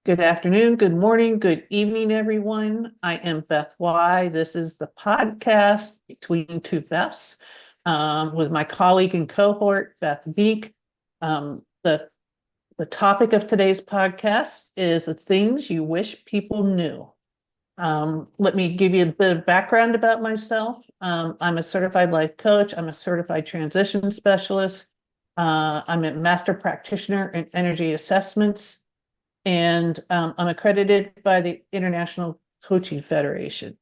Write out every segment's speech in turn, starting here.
Good afternoon, good morning, good evening, everyone. I am Beth Y. This is the podcast Between Two Beths with my colleague and cohort, Beth Beek. The topic of today's podcast is the things you wish people knew. Let me give you a bit of background about myself. I'm a certified life coach. I'm a certified transition specialist. I'm a master practitioner in energy assessments and I'm accredited by the International Coaching Federation.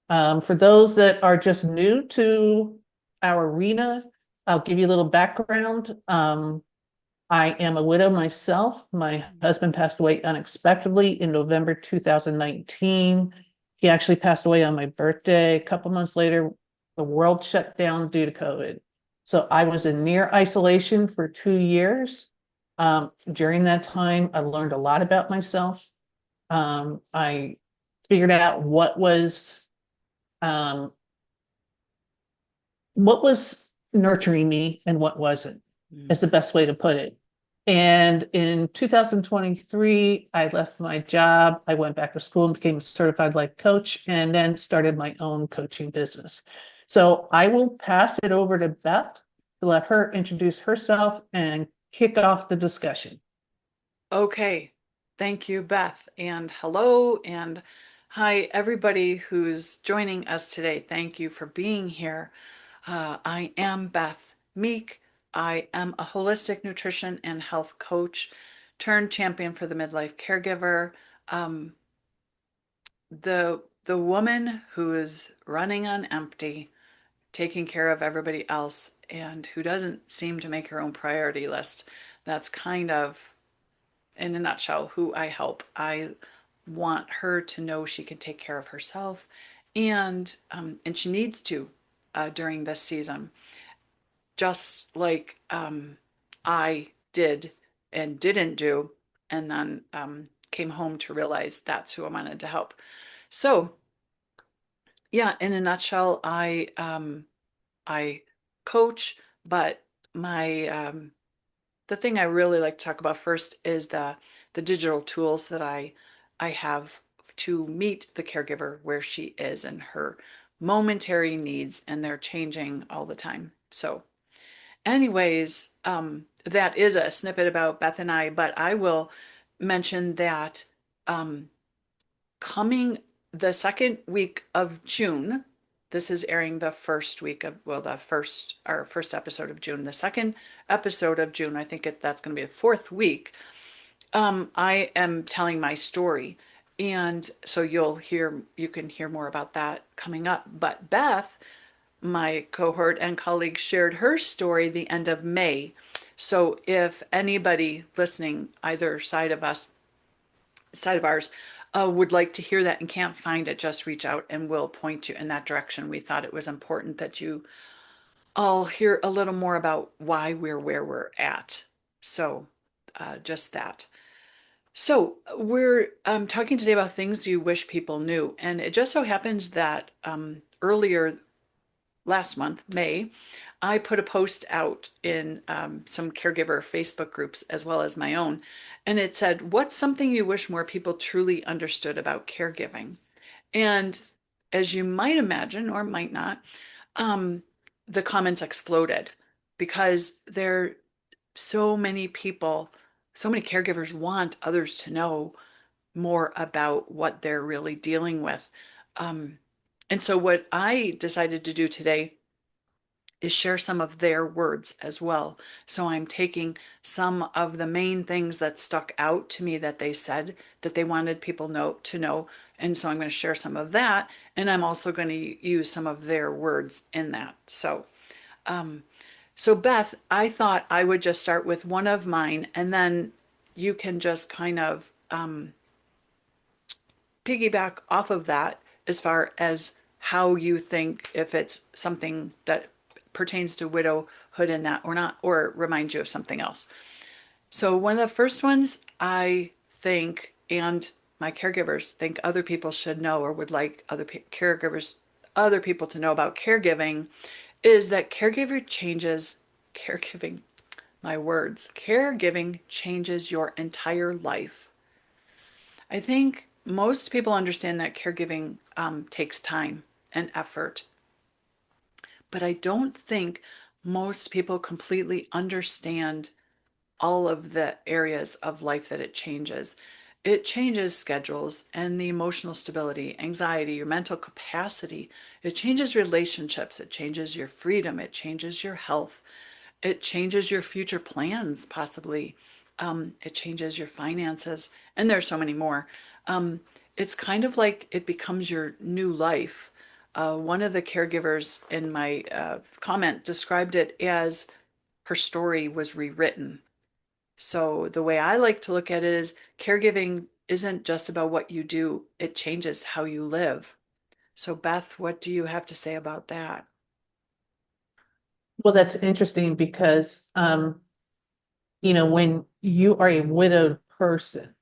For those that are just new to our arena, I'll give you a little background. I am a widow myself. My husband passed away unexpectedly in November 2019. He actually passed away on my birthday. A couple months later, the world shut down due to COVID. So I was in near isolation for 2 years. During that time, I learned a lot about myself. I figured out what was nurturing me and what wasn't, is the best way to put it. And in 2023, I left my job. I went back to school and became a certified life coach and then started my own coaching business. So I will pass it over to Beth to let her introduce herself and kick off the discussion. Okay, thank you, Beth, and hello, and hi, everybody who's joining us today. Thank you for being here. I am Beth Meek. I am a holistic nutrition and health coach turned champion for the midlife caregiver. Um, the woman who is running on empty, taking care of everybody else, and who doesn't seem to make her own priority list. That's kind of in a nutshell, who I help. I want her to know she can take care of herself, and she needs to during this season, just like I did and didn't do, and then came home to realize that's who I wanted to help. So, yeah, in a nutshell, I coach, but my the thing I really like to talk about first is the digital tools that I have to meet the caregiver where she is and her momentary needs, and they're changing all the time. So, anyways, that is a snippet about Beth and I, but I will mention that um, coming the second week of June, this is airing the first week of, well, our first episode of June, the second episode of June, I think that's going to be the fourth week. I am telling my story. And so you can hear more about that coming up. But Beth, my cohort and colleague, shared her story the end of May. So if anybody listening, either side of ours, would like to hear that and can't find it, just reach out and we'll point you in that direction. We thought it was important that you all hear a little more about why we're where we're at. So, just that. So, we're talking today about things you wish people knew. And it just so happens that earlier last month, May, I put a post out in some caregiver Facebook groups as well as my own. And it said, "What's something you wish more people truly understood about caregiving?" And as you might imagine or might not, um, the comments exploded because there so many people, so many caregivers want others to know more about what they're really dealing with. Um, and so, what I decided to do today is share some of their words as well. So I'm taking some of the main things that stuck out to me that they said that they wanted people to know. And so I'm going to share some of that. And I'm also going to use some of their words in that. Um, so Beth, I thought I would just start with one of mine, and then you can just kind of piggyback off of that as far as how you think, if it's something that pertains to widowhood in that or not, or reminds you of something else. So, one of the first ones I think, and my caregivers think other people should know or would like other people to know about caregiving, is that caregiving changes your entire life. I think most people understand that caregiving takes time and effort, but I don't think most people completely understand all of the areas of life that it changes. It changes schedules and the emotional stability, anxiety, your mental capacity. It changes relationships. It changes your freedom. It changes your health. It changes your future plans, possibly. It changes your finances. And there's so many more. It's kind of like it becomes your new life. One of the caregivers in my comment described it as her story was rewritten. So the way I like to look at it is caregiving isn't just about what you do, it changes how you live. So Beth, what do you have to say about that? Well, that's interesting because, when you are a widowed person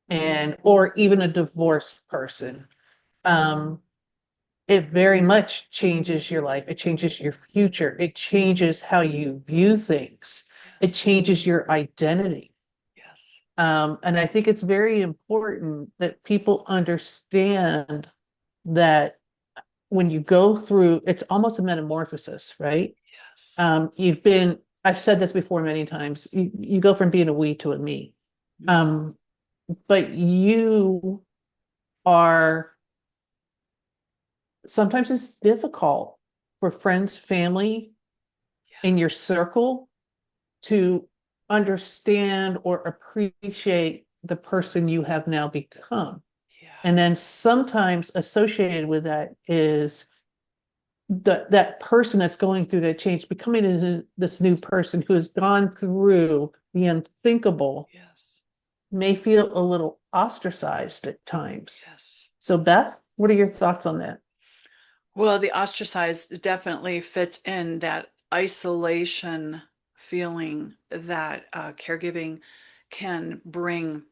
and, or even a divorced person, um, it very much changes your life. It changes your future. It changes how you view things. It Yes, changes your identity. yes, And I think it's very important that people understand that when you go through, it's almost a metamorphosis, right? yes. I've said this before many times, you go from being a we to a me. Mhm. Um, but you are, sometimes it's difficult for friends, family Yeah, in your circle to understand or appreciate the person you have now become. yeah, And then sometimes associated with that is that person that's going through that change, becoming this new person who has gone through the unthinkable, yes, may feel a little ostracized at times. yes. So, Beth, what are your thoughts on that? Well, the ostracized definitely fits in that isolation feeling that caregiving can bring.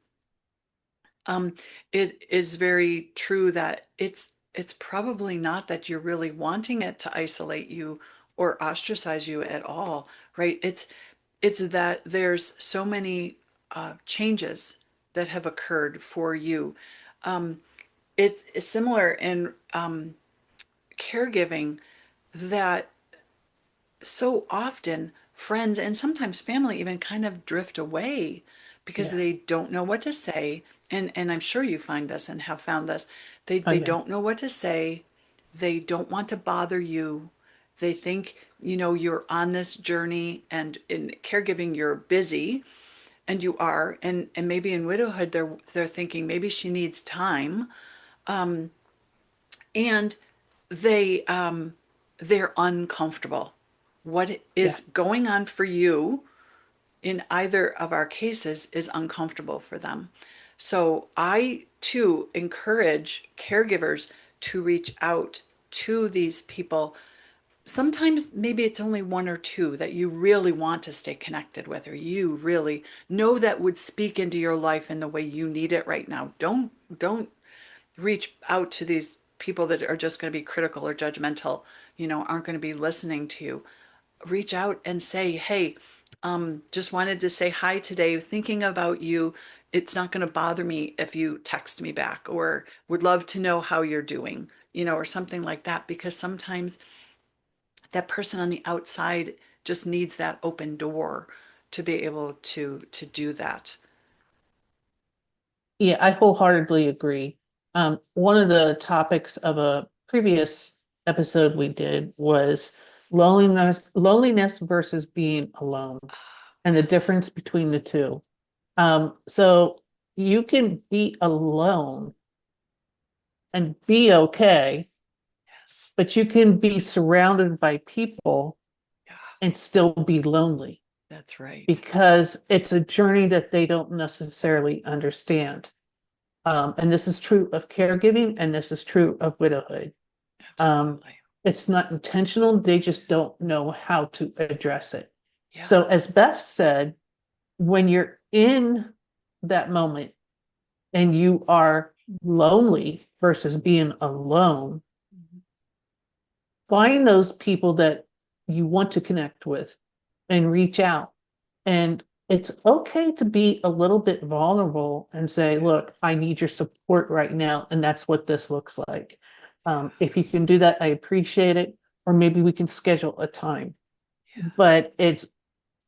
It is very true that it's probably not that you're really wanting it to isolate you or ostracize you at all, right? It's that there's so many changes that have occurred for you. Um, it's similar in caregiving that so often friends and sometimes family even kind of drift away because Yeah. they don't know what to say. And I'm sure you find this and have found this. They Oh, they yeah. don't know what to say. They don't want to bother you. They think, you're on this journey and in caregiving you're busy and you are and maybe in widowhood they're thinking maybe she needs time. And they're uncomfortable. What Yeah. is going on for you in either of our cases is uncomfortable for them. So I too encourage caregivers to reach out to these people. Sometimes maybe it's only one or two that you really want to stay connected with, or you really know that would speak into your life in the way you need it right now. Don't reach out to these people that are just going to be critical or judgmental, aren't going to be listening to you. Reach out and say, hey, just wanted to say hi today, thinking about you. It's not going to bother me if you text me back, or would love to know how you're doing, or something like that, because sometimes that person on the outside just needs that open door to be able to do that. Yeah, I wholeheartedly agree. One of the topics of a previous episode we did was loneliness versus being alone, and the Yes, difference between the two. So you can be alone and be okay, yes, but you can be surrounded by people yeah, and still be lonely that's right. because it's a journey that they don't necessarily understand. And this is true of caregiving, and this is true of widowhood. Um, Absolutely. it's not intentional, they just don't know how to address it. Yeah. So, as Beth said, when you're in that moment and you are lonely versus being alone, Mhm. find those people that you want to connect with and reach out. And it's okay to be a little bit vulnerable and say, look, I need your support right now, and that's what this looks like. If you can do that, I appreciate it. Or maybe we can schedule a time. But it's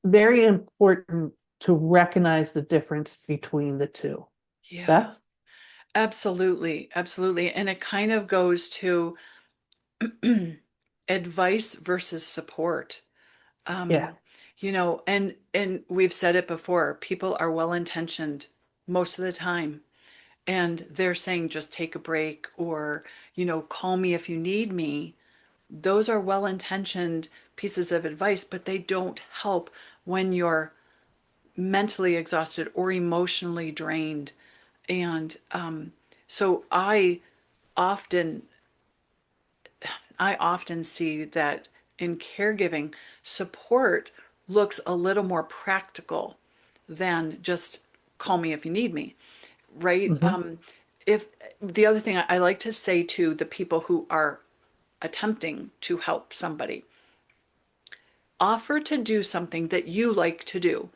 very important to recognize the difference between the two. Yeah, Beth? absolutely. Absolutely. And it kind of goes to advice versus support. Yeah. Um, and we've said it before, people are well-intentioned most of the time, and they're saying just take a break or, call me if you need me. Those are well-intentioned pieces of advice, but they don't help when you're mentally exhausted or emotionally drained. And so often I often see that in caregiving, support looks a little more practical than just call me if you need me, right? Hmm. If the other thing I like to say to the people who are attempting to help somebody, offer to do something that you like to do.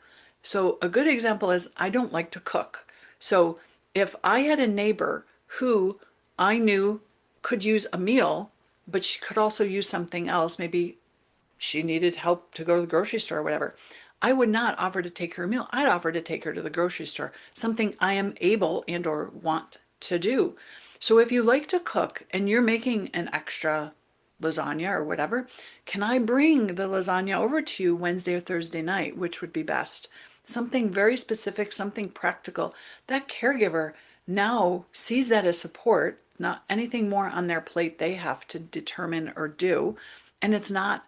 So a good example is I don't like to cook. So if I had a neighbor who I knew could use a meal, but she could also use something else, maybe she needed help to go to the grocery store or whatever, I would not offer to take her a meal. I'd offer to take her to the grocery store, something I am able and or want to do. So if you like to cook and you're making an extra lasagna or whatever, can I bring the lasagna over to you Wednesday or Thursday night, which would be best? Something very specific, something practical. That caregiver now sees that as support, not anything more on their plate they have to determine or do. And it's not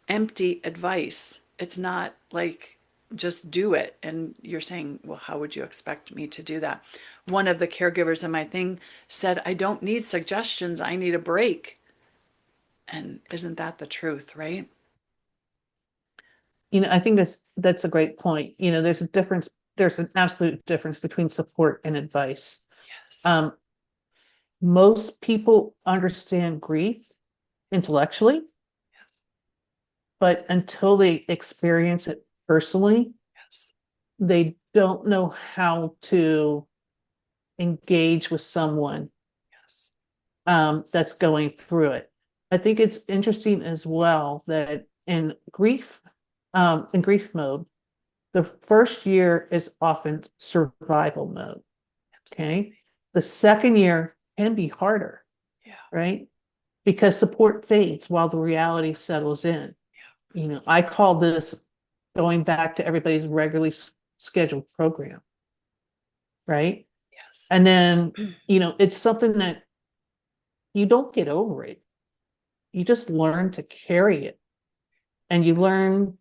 empty advice. It's not like just do it. And you're saying, well, how would you expect me to do that? One of the caregivers in my thing said, I don't need suggestions, I need a break. And isn't that the truth, right? I think that's a great point. There's a difference, there's an absolute difference between support and advice. Yes. Um, most people understand grief intellectually, Yes. but until they experience it personally, Yes. they don't know how to engage with someone Yes. that's going through it. I think it's interesting as well that in grief mode, the first year is often survival mode. Okay. Absolutely. The second year can be harder, Yeah. right? Because support fades while the reality settles in. Yeah. I call this going back to everybody's regularly scheduled program, right? Yes. And then, it's something that you don't get over it. You just learn to carry it, and you Yes. learn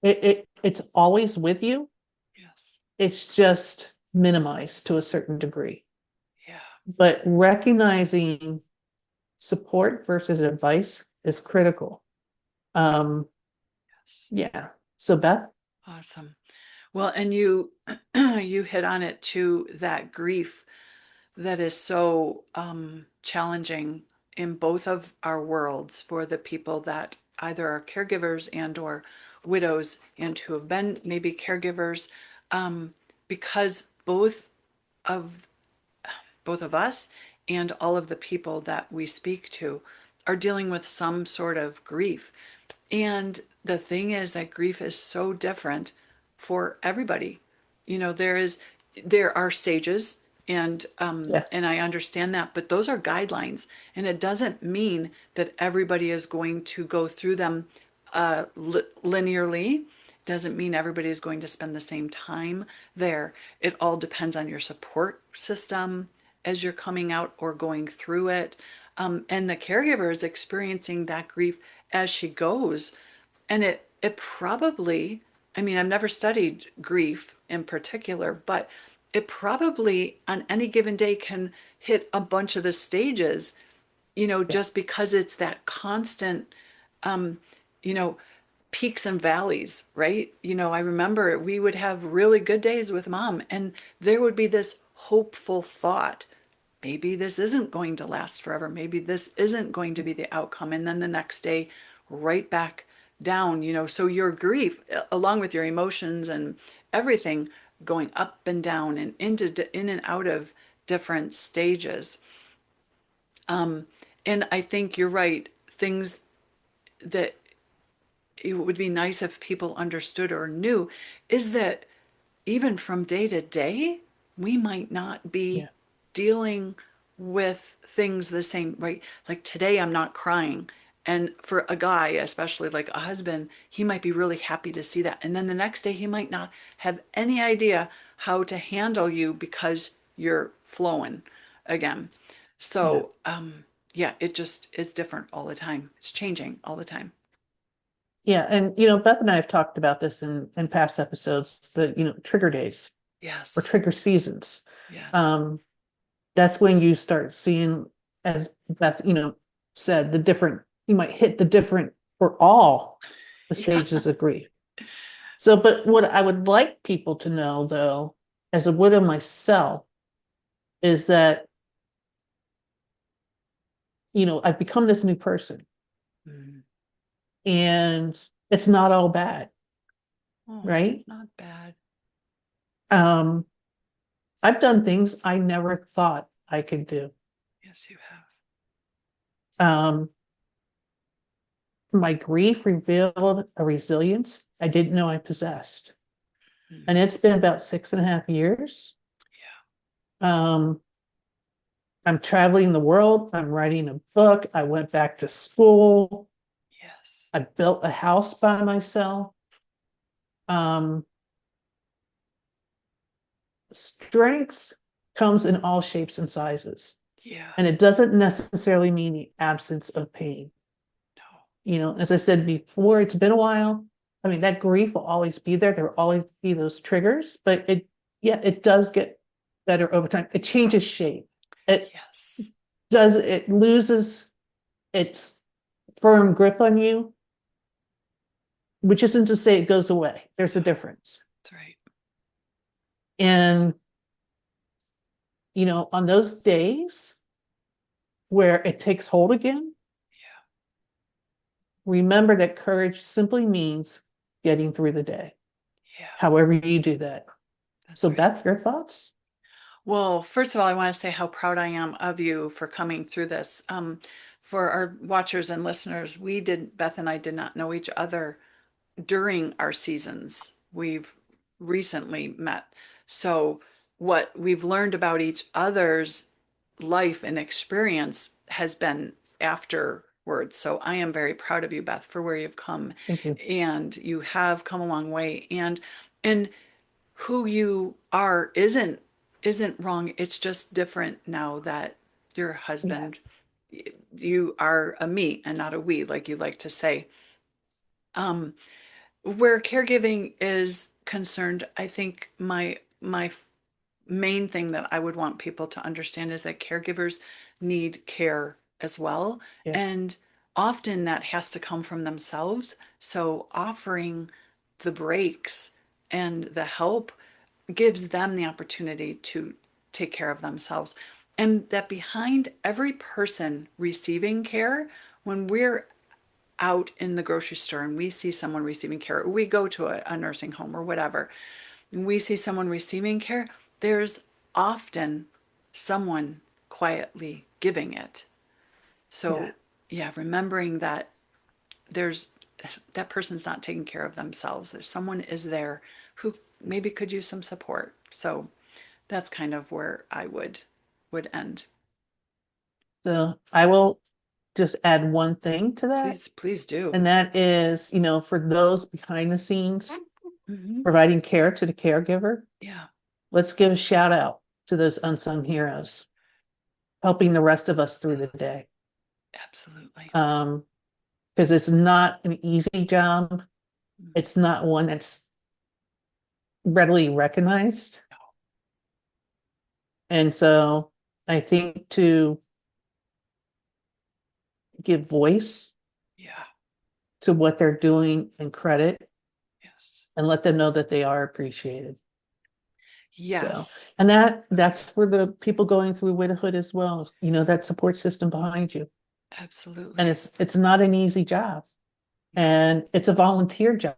it's always with you. Yes. It's just minimized to a certain degree. Yeah. But recognizing support versus advice is critical. Um, Yes. yeah. So Beth? Awesome. Well, and you you hit on it too, that grief that is so challenging in both of our worlds for the people that either are caregivers and or widows and who have been maybe caregivers, because of both of us and all of the people that we speak to are dealing with some sort of grief. And the thing is that grief is so different for everybody. There are stages, and Yeah. I understand that, but those are guidelines, and it doesn't mean that everybody is going to go through them linearly. Doesn't mean everybody is going to spend the same time there. It all depends on your support system as you're coming out or going through it. And the caregiver is experiencing that grief as she goes. And it probably, I mean, I've never studied grief in particular, but it probably on any given day can hit a bunch of the stages, Yeah. just because it's that constant, you know, peaks and valleys, right? I remember we would have really good days with mom, and there would be this hopeful thought, maybe this isn't going to last forever. Maybe this isn't going to be the outcome. And then the next day, right back down, so your grief, along with your emotions and everything, going up and down and in and out of different stages. Um, and I think you're right. Things that it would be nice if people understood or knew is that even from day to day, we might not be Yeah. dealing with things the same, right? Like today, I'm not crying. And for a guy, especially like a husband, he might be really happy to see that. And then the next day, he might not have any idea how to handle you because you're flowing again. Yeah. So, yeah, it just is different all the time. It's changing all the time. Yeah. And, Beth and I have talked about this in past episodes, the, trigger days or Yes, trigger seasons. yes, Um, that's when you start seeing, as Beth, said, the different, you might hit the different for all the yeah, stages of grief. So, but what I would like people to know, though, as a widow myself, is that, I've become this new person mm. and it's not all bad, Oh, right? it's not bad. Um, I've done things I never thought I could do. Yes, you have. Um, my grief revealed a resilience I didn't know I possessed. Mm. And it's been about 6.5 years. Yeah. Um, I'm traveling the world. I'm writing a book. I went back to school. Yes. I built a house by myself. Um, strength comes in all shapes and sizes. Yeah. And it doesn't necessarily mean the absence of pain. No. As I said before, it's been a while. I mean, that grief will always be there. There will always be those triggers, but yeah, it does get better over time. It changes shape. It Yes. it loses its firm grip on you, which isn't to say it goes away. There's a difference. That's right. And, on those days where it takes hold again, Yeah. remember that courage simply means getting through the day, Yeah. however you do that. That's So, right. Beth, your thoughts? Well, first of all, I want to say how proud I am of you for coming through this. For our watchers and listeners, Beth and I did not know each other during our seasons. We've recently met. So, what we've learned about each other's life and experience has been afterwards. So, I am very proud of you, Beth, for where you've come. Thank you. And you have come a long way. And who you are isn't wrong. It's just different now that your Yeah. husband, you are a me and not a we, like you like to say. Um, where caregiving is concerned, I think my main thing that I would want people to understand is that caregivers need care as well. Yeah. And often that has to come from themselves. So offering the breaks and the help gives them the opportunity to take care of themselves. And that behind every person receiving care, when we're out in the grocery store and we see someone receiving care, or we go to a nursing home or whatever, and we see someone receiving care, there's often someone quietly giving it. Yeah. So, yeah, remembering that there's that person's not taking care of themselves. There's someone is there who maybe could use some support. So that's kind of where I would end. So I will just add one thing to that. Please do. And that is, for those behind the scenes Hmm. providing care to the caregiver, Yeah, let's give a shout out to those unsung heroes helping the rest of us through the day. absolutely. Um, because it's not an easy job. Mm. It's not one that's readily recognized. And so I think to give voice Yeah, to what they're doing and credit yes. and let them know that they are appreciated. So, Yes, and that's for the people going through widowhood as well, that support system behind you. And absolutely. it's not an easy job. Yeah. and it's a volunteer job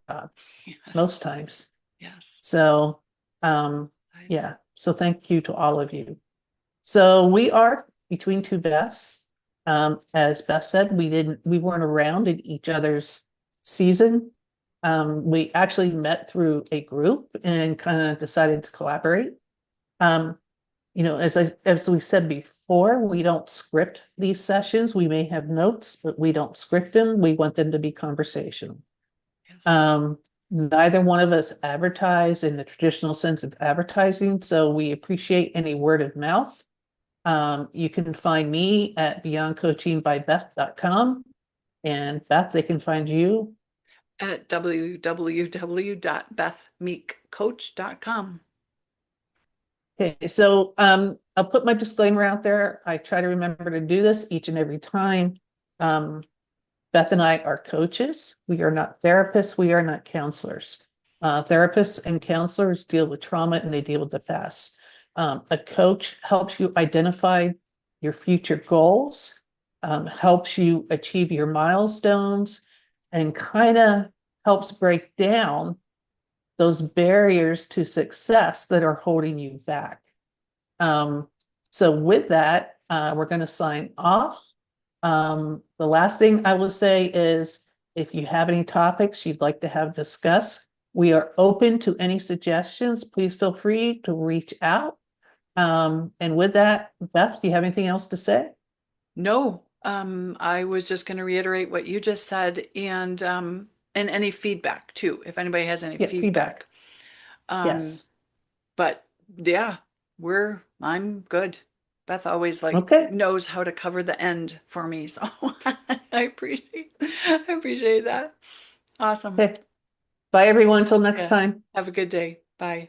Yes. most times. Yes. So, Sides. yeah, so thank you to all of you. So we are Between Two Beths. As Beth said, we weren't around in each other's season. We actually met through a group and kind of decided to collaborate. Um, as we said before, we don't script these sessions. We may have notes, but we don't script them. We want them to be conversational. Yes. Neither one of us advertise in the traditional sense of advertising, so we appreciate any word of mouth. You can find me at beyondcoachingbybeth.com, and Beth, they can find you. At www.bethmeekcoach.com. Okay, so I'll put my disclaimer out there. I try to remember to do this each and every time. Um, Beth and I are coaches. We are not therapists. We are not counselors. Therapists and counselors deal with trauma and they deal with the past. A coach helps you identify your future goals, helps you achieve your milestones, and kind of helps break down those barriers to success that are holding you back. Um, so with that, we're going to sign off. The last thing I will say is if you have any topics you'd like to have discussed, we are open to any suggestions. Please feel free to reach out. And with that, Beth, do you have anything else to say? No, I was just going to reiterate what you just said and any feedback too, if anybody has any Yeah, feedback. feedback. Um, Yes. but yeah, I'm good. Beth always like Okay. knows how to cover the end for me, so I appreciate that. Awesome. Okay. Bye, everyone. Until next Yeah. time. Have a good day. Bye.